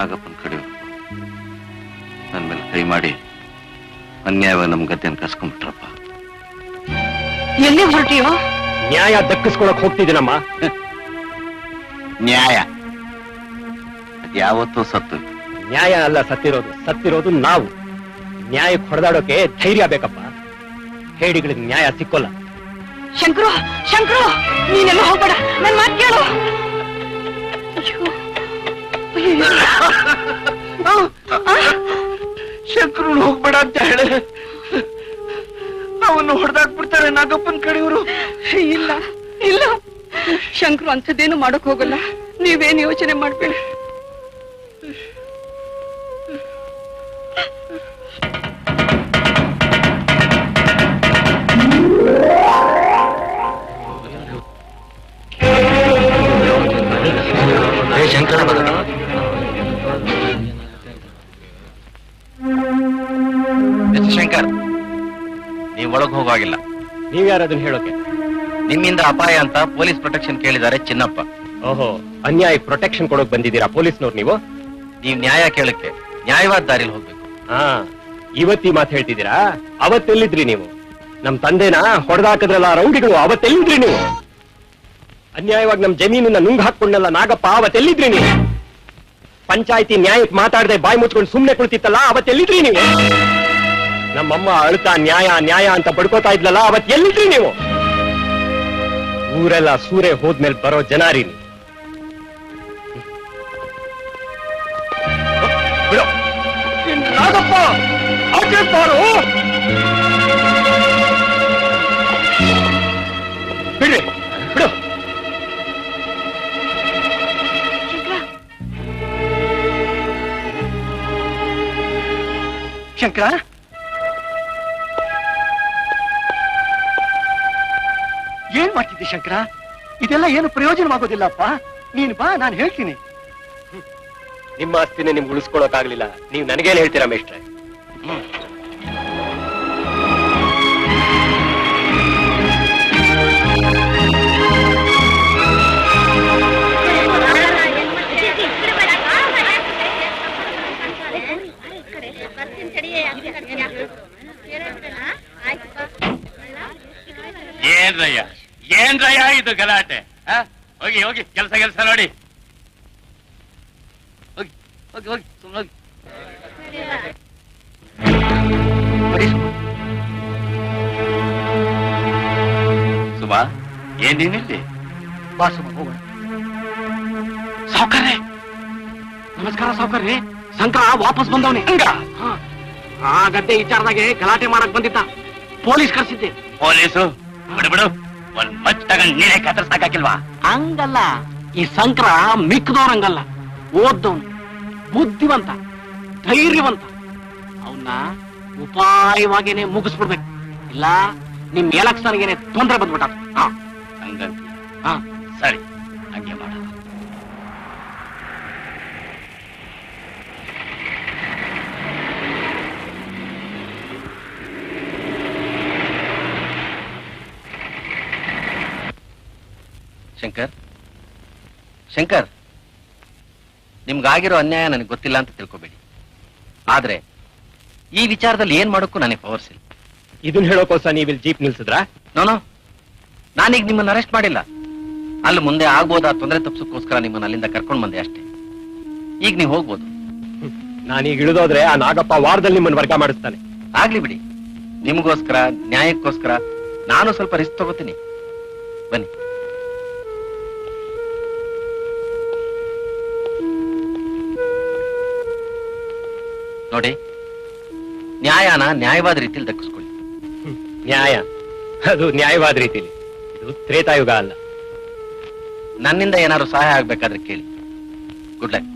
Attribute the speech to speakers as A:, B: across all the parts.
A: ನಾಗಪ್ಪನ ಕಡೆಯವರು ನನ್ನ ಮೇಲೆ ಕೈ ಮಾಡಿ ಅನ್ಯಾಯವಾಗಿ ನಮ್ ಗದ್ದೆಯನ್ನು ಕಸ್ಕೊಂಡ್ಬಿಟ್ರಪ್ಪ.
B: ಎಲ್ಲಿ ಹೊರಟಿಯೋ?
C: ನ್ಯಾಯ ದಕ್ಕಿಸ್ಕೊಳಕ್ ಹೋಗ್ತಿದ್ದೀನಮ್ಮ.
A: ನ್ಯಾಯ ಯಾವತ್ತೂ ಸತ್ತು.
C: ನ್ಯಾಯ ಅಲ್ಲ ಸತ್ತಿರೋದು ನಾವು. ನ್ಯಾಯಕ್ಕೆ ಹೊಡೆದಾಡೋಕೆ ಧೈರ್ಯ ಬೇಕಪ್ಪ. ಹೇಡಿಗಳಿಗೆ ನ್ಯಾಯ ಸಿಕ್ಕೋಲ್ಲ.
B: ಶಂಕರು ನೀನೆಲ್ಲ ಹೋಗ್ಬೇಡ, ನನ್ ಮಾತು ಕೇಳು.
D: ಶಂಕರು ಹೋಗ್ಬೇಡ ಅಂತ ಹೇಳಿ ಅವನ್ನು ಹೊಡೆದಾಕ್ಬಿಡ್ತಾರೆ ನಾಗಪ್ಪನ ಕಡೆಯವರು.
B: ಇಲ್ಲ ಇಲ್ಲ, ಶಂಕರು ಅಂಥದ್ದೇನು ಮಾಡಕ್ ಹೋಗಲ್ಲ. ನೀವೇನು ಯೋಚನೆ ಮಾಡ್ಬೇಡಿ.
A: ಶಂಕರ್, ನೀವ್ ಒಳಗ್ ಹೋಗಾಗಿಲ್ಲ.
C: ನೀವ್ಯಾರದನ್ನ ಹೇಳೋಕೆ?
A: ನಿಮ್ಮಿಂದ ಅಪಾಯ ಅಂತ ಪೊಲೀಸ್ ಪ್ರೊಟೆಕ್ಷನ್ ಕೇಳಿದ್ದಾರೆ ಚಿನ್ನಪ್ಪ.
C: ಓಹೋ, ಅನ್ಯಾಯ ಪ್ರೊಟೆಕ್ಷನ್ ಕೊಡೋಕ್ ಬಂದಿದ್ದೀರಾ ಪೊಲೀಸ್ನವ್ರು ನೀವು?
A: ನೀವ್ ನ್ಯಾಯ ಕೇಳಕ್ಕೆ ನ್ಯಾಯವಾದ ದಾರಿಲಿ ಹೋಗ್ಬೇಕು.
C: ಇವತ್ತಿ ಮಾತು ಹೇಳ್ತಿದ್ದೀರಾ? ಅವತ್ತೆಲ್ಲಿದ್ರಿ ನೀವು? ನಮ್ ತಂದೆನ ಹೊಡೆದಾಕದ್ರಲ್ಲ ರೌಡಿಗಳು, ಅವತ್ತೆಲ್ಲಿದ್ರಿ ನೀವು? ಅನ್ಯಾಯವಾಗಿ ನಮ್ ಜಮೀನನ್ನ ನುಂಗ್ ಹಾಕೊಂಡಲ್ಲ ನಾಗಪ್ಪ, ಅವತ್ತೆಲ್ಲಿದ್ರಿ ನೀವು? ಪಂಚಾಯತಿ ನ್ಯಾಯಕ್ಕೆ ಮಾತಾಡದೆ ಬಾಯಿ ಮುಚ್ಕೊಂಡು ಸುಮ್ನೆ ಕುಳಿತಿತ್ತಲ್ಲ, ಅವತ್ತೆಲ್ಲಿದ್ರಿ ನೀವು? ನಮ್ಮಮ್ಮ ಅಳ್ತಾ ನ್ಯಾಯ ನ್ಯಾಯ ಅಂತ ಬಡ್ಕೋತಾ ಇದ್ಲಲ್ಲ, ಅವತ್ತೆಲ್ಲಿದ್ರಿ ನೀವು? ಊರೆಲ್ಲ ಸೂರೆ ಹೋದ್ಮೇಲೆ ಬರೋ ಜನಾರಿ ನೀವು. ನಾಗಪ್ಪ ಆಚೆ ಬಾರು. ಬಿಡ್ರಿ, ಬಿಡು.
D: ಶಂಕರ, ಏನ್ ಮಾಡ್ತಿದ್ದಿ ಶಂಕರ? ಇದೆಲ್ಲ ಏನು ಪ್ರಯೋಜನವಾಗೋದಿಲ್ಲಪ್ಪ. ನೀನ್ ಬಾ, ನಾನು ಹೇಳ್ತೀನಿ.
C: ನಿಮ್ಮ ಆಸ್ತಿನೇ ನಿಮ್ಗೆ ಉಳಿಸ್ಕೊಳಕ್ಕಾಗ್ಲಿಲ್ಲ, ನೀವು ನನಗೇನು ಹೇಳ್ತೀರಾ ಮೇಷ್ಟ್ರೆ?
A: ಏನ್ರಯ್ಯ ಇದು ಗಲಾಟೆ? ಹೋಗಿ ಹೋಗಿ ಕೆಲಸ ನೋಡಿ. ಹೋಗಿ ಸುಮ್ಮನೆ ಸುಮಾ, ಏನ್ ನೀನಿಲ್ಲಿ?
D: ಬಾ ಸುಮ, ಹೋಗೋಣ.
E: ಸಾವ್ಕಾರ್ರೆ, ನಮಸ್ಕಾರ ಸಾವ್ಕಾರ್ರೆ. ಶಂಕರ ವಾಪಸ್ ಬಂದವನೇ. ಆ ಗದ್ದೆ ವಿಚಾರದಾಗೆ ಗಲಾಟೆ ಮಾಡಕ್ ಬಂದಿದ್ದ. ಪೊಲೀಸ್ ಕರ್ಸಿದ್ದೆ.
A: ಪೊಲೀಸು ಬಿಡು, ಒಂದ್ ಮಚ್ ತಗೊಂಡ್ ನೀನೇ ಕತ್ತರ್ಸಾಕಿಲ್ವಾ?
E: ಹಂಗಲ್ಲ, ಈ ಶಂಕರ ಮಿಕ್ಕದವ್ರಂಗಲ್ಲ. ಓದ್ದವನು, ಬುದ್ಧಿವಂತ, ಧೈರ್ಯವಂತ. ಅವನ್ನ ಉಪಾಯವಾಗೇನೆ ಮುಗಿಸ್ಬಿಡ್ಬೇಕು, ಇಲ್ಲ ನಿಮ್ ಎಲೆಕ್ಷನ್ಗೆನೆ ತೊಂದರೆ ಬಂದ್ಬಿಟ್ಟ.
A: ಹಂಗಂತ ಸರಿ, ಹಂಗೆ ಮಾಡ. ಶಂಕರ್, ನಿಮ್ಗಾಗಿರೋ ಅನ್ಯಾಯ ನನಗೆ ಗೊತ್ತಿಲ್ಲ ಅಂತ ತಿಳ್ಕೊಬೇಡಿ. ಆದ್ರೆ ಈ ವಿಚಾರದಲ್ಲಿ ಏನ್ ಮಾಡೋಕ್ಕೂ ನನಗೆ ಪವರ್ಸ್ ಇಲ್ಲ.
C: ಇದನ್ನ ಹೇಳೋಕೋಸ ನೀವಿಲ್ಲಿ ಜೀಪ್ ನಿಲ್ಸಿದ್ರಾ?
A: ನೋನೋ, ನಾನೀಗ ನಿಮ್ಮನ್ನ ಅರೆಸ್ಟ್ ಮಾಡಿಲ್ಲ. ಅಲ್ಲಿ ಮುಂದೆ ಆಗ್ಬೋದಾ ತೊಂದರೆ ತಪ್ಸೋಕ್ಕೋಸ್ಕರ ನಿಮ್ಮನ್ನ ಅಲ್ಲಿಂದ ಕರ್ಕೊಂಡ್ ಬಂದೆ ಅಷ್ಟೇ. ಈಗ ನೀವು ಹೋಗ್ಬೋದು.
C: ನಾನೀಗ ಇಳಿದೋದ್ರೆ ಆ ನಾಗಪ್ಪ ವಾರದಲ್ಲಿ ನಿಮ್ಮನ್ನ ವರ್ಗ ಮಾಡಿಸ್ತಾನೆ.
A: ಆಗ್ಲಿ ಬಿಡಿ, ನಿಮಗೋಸ್ಕರ ನ್ಯಾಯಕ್ಕೋಸ್ಕರ ನಾನು ಸ್ವಲ್ಪ ರಿಸ್ಕ್ ತಗೋತೀನಿ. ಬನ್ನಿ. ನೋಡಿ, ನ್ಯಾಯನ ನ್ಯಾಯವಾದ ರೀತಿಯಲ್ಲಿ ದಕ್ಕಿಸ್ಕೊಳ್ಳಿ.
C: ನ್ಯಾಯ ಅದು ನ್ಯಾಯವಾದ ರೀತಿಲಿ, ಇದು ತ್ರೇತಾಯುಗ ಅಲ್ಲ.
A: ನನ್ನಿಂದ ಏನಾದ್ರು ಸಹಾಯ ಆಗ್ಬೇಕಾದ್ರೆ ಕೇಳಿ. Good luck.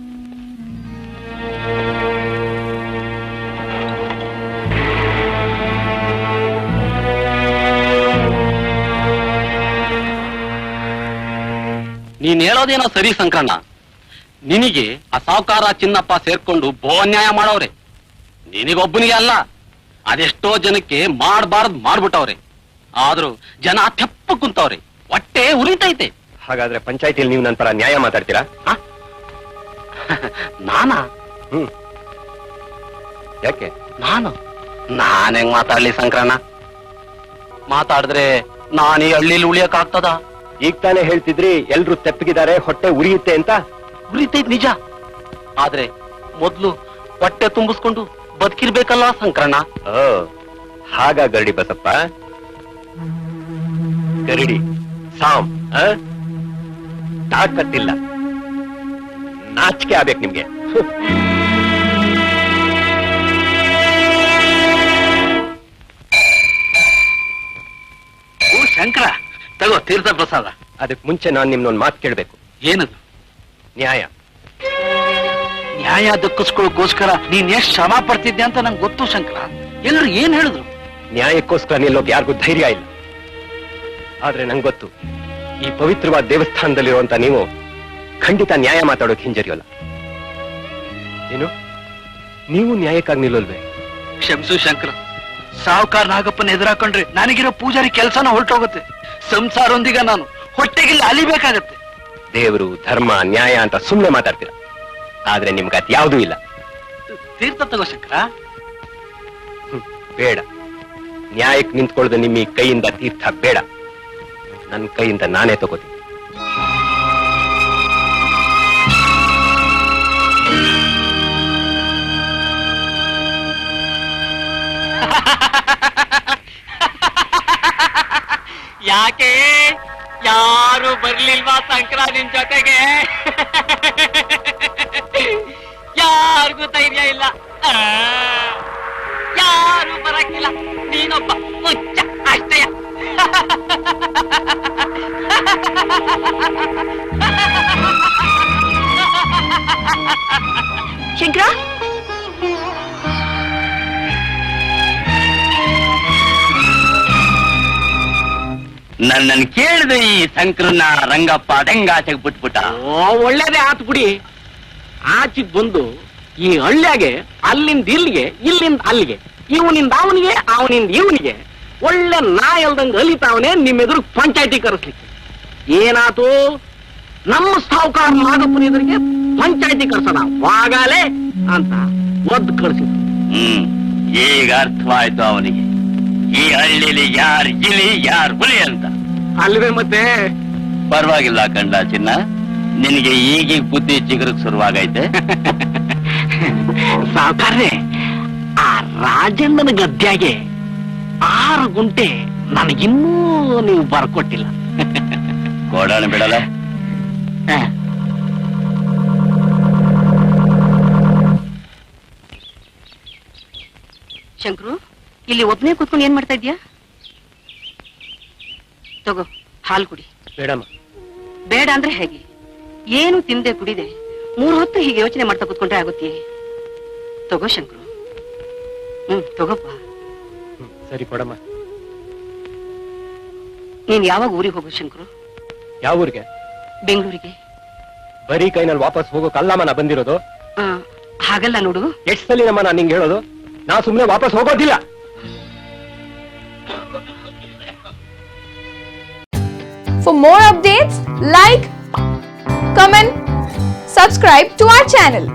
E: ನೀನ್ ಹೇಳೋದೇನೋ ಸರಿ ಸಂಕಣ್ಣ. ನಿನಗೆ ಆ ಸಾವುಕಾರ ಚಿನ್ನಪ್ಪ ಸೇರ್ಕೊಂಡು ಬಹುನ್ಯಾಯ ಮಾಡವ್ರೆ. ನಿನಗೊಬ್ಬನಿಗೆ ಅಲ್ಲ, ಅದೆಷ್ಟೋ ಜನಕ್ಕೆ ಮಾಡಬಾರ್ದು ಮಾಡ್ಬಿಟ್ಟವ್ರೆ. ಆದ್ರೂ ಜನ ತೆಪ್ಪ ಕುಂತವ್ರೆ, ಹೊಟ್ಟೆ ಉರಿತೈತೆ.
C: ಹಾಗಾದ್ರೆ ಪಂಚಾಯತಿಯಲ್ಲಿ ನೀವು ನನ್ನ ಪರ ನ್ಯಾಯ ಮಾತಾಡ್ತೀರಾ?
E: ನಾನಾ?
C: ಯಾಕೆ?
E: ನಾನ್ ಹೆಂಗ್ ಮಾತಾಡ್ಲಿ ಸಂಕ್ರಣ್ಣ? ಮಾತಾಡಿದ್ರೆ ನಾನು ಈ ಹಳ್ಳಿಲಿ ಉಳಿಯಕ್ ಆಗ್ತದ?
C: ಈಗ ತಾನೇ ಹೇಳ್ತಿದ್ರಿ ಎಲ್ರು ತೆಪ್ಪಗಿದ್ದಾರೆ, ಹೊಟ್ಟೆ ಉರಿಯುತ್ತೆ ಅಂತ.
E: ಉರಿತೈತ್ ನಿಜ, ಆದ್ರೆ ಮೊದ್ಲು ಹೊಟ್ಟೆ ತುಂಬಿಸ್ಕೊಂಡು ಬದುಕಿರ್ಬೇಕಲ್ಲ ಸಂಕ್ರಣ್ಣ.
C: ಓ, ಹಾಗ ಗರಡಿ ಬಸಪ್ಪ, ಗರಡಿ ಸಾಮ್ ತಾಕತ್ತಿಲ್ಲ, ನಾಚಿಕೆ ಆಗ್ಬೇಕು ನಿಮ್ಗೆ.
E: ಓ ಶಂಕರ, ತಗೋ ತೀರ್ಥ ಪ್ರಸಾದ.
C: ಅದಕ್ ಮುಂಚೆ ನಾನ್ ನಿಮ್ನೊಂದ್ ಮಾತು ಕೇಳ್ಬೇಕು.
E: ಏನದು?
C: ನ್ಯಾಯ.
E: ನ್ಯಾಯ ದಕ್ಕಿಸ್ಕೊಳ್ಳೋಕೋಸ್ಕರ ನೀನ್ ಎಷ್ಟ್ ಶ್ರಮ ಪಡ್ತಿದ್ದೆ ಅಂತ ನಂಗೆ ಗೊತ್ತು ಶಂಕರ. ಎಲ್ಲರೂ ಏನ್ ಹೇಳಿದ್ರು?
C: ನ್ಯಾಯಕ್ಕೋಸ್ಕರ ನಿಲ್ಲೋಕ್ ಯಾರಿಗೂ ಧೈರ್ಯ ಇಲ್ಲ. ಆದ್ರೆ ನಂಗೆ ಗೊತ್ತು, ಈ ಪವಿತ್ರವಾದ ದೇವಸ್ಥಾನದಲ್ಲಿರುವಂತ ನೀವು ಖಂಡಿತ ನ್ಯಾಯ ಮಾತಾಡೋಕ್ ಹಿಂಜರಿಯೋಲ್ಲ. ಏನು, ನೀವು ನ್ಯಾಯಕ್ಕಾಗಿ ನಿಲ್ಲೋಲ್ವೇ?
E: ಕ್ಷಮಿಸು ಶಂಕರ, ಸಾವುಕಾರ ನಾಗಪ್ಪನ ಎದುರಾಕೊಂಡ್ರೆ ನನಗಿರೋ ಪೂಜಾರಿ ಕೆಲಸನ ಹೊರಟೋಗುತ್ತೆ. ಸಂಸಾರೊಂದಿಗೆ ನಾನು ಹೊಟ್ಟೆಗಿಲ್ಲ ಅಲಿಬೇಕಾಗತ್ತೆ.
C: ದೇವರು, ಧರ್ಮ, ನ್ಯಾಯ ಅಂತ ಸುಮ್ನೆ ಮಾತಾಡ್ತೀರ, ಆದ್ರೆ ನಿಮ್ಗೆ ಅದ್ ಯಾವುದೂ ಇಲ್ಲ.
E: ತೀರ್ಥ ತಗೋ ಶಂಕರ.
C: ಬೇಡ, ನ್ಯಾಯಕ್ಕೆ ನಿಂತ್ಕೊಳ್ಳೋದು ನಿಮ್ಮ ಈ ಕೈಯಿಂದ ತೀರ್ಥ ಬೇಡ. ನನ್ನ ಕೈಯಿಂದ ನಾನೇ ತಗೋತೀನಿ.
E: ಯಾಕೆ ಯಾರು ಬರ್ಲಿಲ್ವಾ ಸಂಕ್ರ ನಿನ್ ಜೊತೆಗೆ? ಯಾರಿಗೂ ಧೈರ್ಯ ಇಲ್ಲ, ಯಾರು ಬರಕ್ಕಿಲ್ಲ, ನೀನೊಬ್ಬ ಮುಚ್ಚ ಅಷ್ಟೇ.
B: ಶಂಕರ,
E: ನನ್ನನ್ನು ಕೇಳಿದೆ ಈ ಸಂಕ್ರನ್ನ ರಂಗಪ್ಪ ಡೆಂಗಾಚೆಗೆ ಬಿಟ್ಬಿಟ್ಟ.
F: ಒಳ್ಳೇದೇ ಆತು ಬಿಡಿ. ಆಚಿಗ್ ಬಂದು ಈ ಹಳ್ಳಿಯಾಗೆ ಅಲ್ಲಿಂದ ಇಲ್ಲಿಗೆ, ಇಲ್ಲಿಂದ ಅಲ್ಲಿಗೆ, ಇವನಿಂದ ಅವನಿಗೆ, ಅವನಿಂದ ಇವನಿಗೆ ಒಳ್ಳೆ ನಾಯಲ್ದಂಗ ಅಲಿತಾವನೆ ನಿಮ್ಮ ಎದುರು ಪಂಚಾಯತಿ ಕರೆಸ್ಲಿಕ್ಕೆ. ಏನಾತು? ನಮ್ಮ ಸಾವುಕಾರ ನಾಗಪ್ಪನ ಎದುರಿಗೆ ಪಂಚಾಯತಿ ಕರ್ಸೋಣ ವಾಗಾಲೆ ಅಂತ ಒದ್ದು ಕಳಿಸಿದ್ರು.
E: ಈಗ ಅರ್ಥವಾಯ್ತು ಅವನಿಗೆ, ಈ ಹಳ್ಳಿಲಿ ಯಾರ್ ಇಲಿ ಯಾರ್ ಹುಲಿ ಅಂತ.
F: ಅಲ್ವೇ ಮತ್ತೆ?
E: ಪರವಾಗಿಲ್ಲ ಕಂಡ ಚಿನ್ನ, ನಿನಗೆ ಈಗೀಗ ಬುದ್ಧಿ ಚಿಗುರಕ್ ಶುರುವಾಗೈತೆ.
F: ಸಾವುಕಾರ್ರೆ, ಆ ರಾಜಣ್ಣನ ಗದ್ಯಾಗೆ 6 ಗುಂಟೆ ನನಗಿನ್ನೂ ನೀವು ಬರ್ಕೊಟ್ಟಿಲ್ಲ.
E: ಕೊಡೋಣ ಬಿಡಲ್ಲ.
B: ಶಂಕರು, ಇಲ್ಲಿ ಒಬ್ನೇ ಕೂತ್ಕೊಂಡು ಏನ್ ಮಾಡ್ತಾ ಇದ್ಯಾ? ತಗೋ, ಹಾಲು ಕುಡಿ.
C: ಬೇಡಮ್ಮ.
B: ಬೇಡ ಅಂದ್ರೆ ಹೇಗೆ? ಏನು ತಿಂದೆ ಕುಡಿದೆ 3 ಹೊತ್ತು ಹೀಗೆ ಯೋಚನೆ ಮಾಡ್ತಾ ಕೂತ್ಕೊಂಡ್ರೆ ಆಗುತ್ತೆ? ತಗೋ ಶಂಕರು, ತಗೋಪ್ಪ.
C: ಸರಿ ಕೊಡಮ್ಮ.
B: ನೀನ್ ಯಾವಾಗ ಊರಿಗೆ ಹೋಗು ಶಂಕರು?
C: ಯಾವ ಊರಿಗೆ?
B: ಬೆಂಗಳೂರಿಗೆ.
C: ಬರೀ ಕೈನಲ್ಲಿ ವಾಪಸ್ ಹೋಗೋಕಲ್ಲಮ್ಮ ನಾ ಬಂದಿರೋದು.
B: ಹಾಗಲ್ಲ ನೋಡು.
C: ಎಷ್ಟು ಸಲ ನಮ್ಮ ನಾನು ನಿಂಗೆ ಹೇಳೋದು? ನಾ ಸುಮ್ನೆ ವಾಪಸ್ ಹೋಗೋದಿಲ್ಲ.
G: For more updates, like, comment, subscribe to our channel.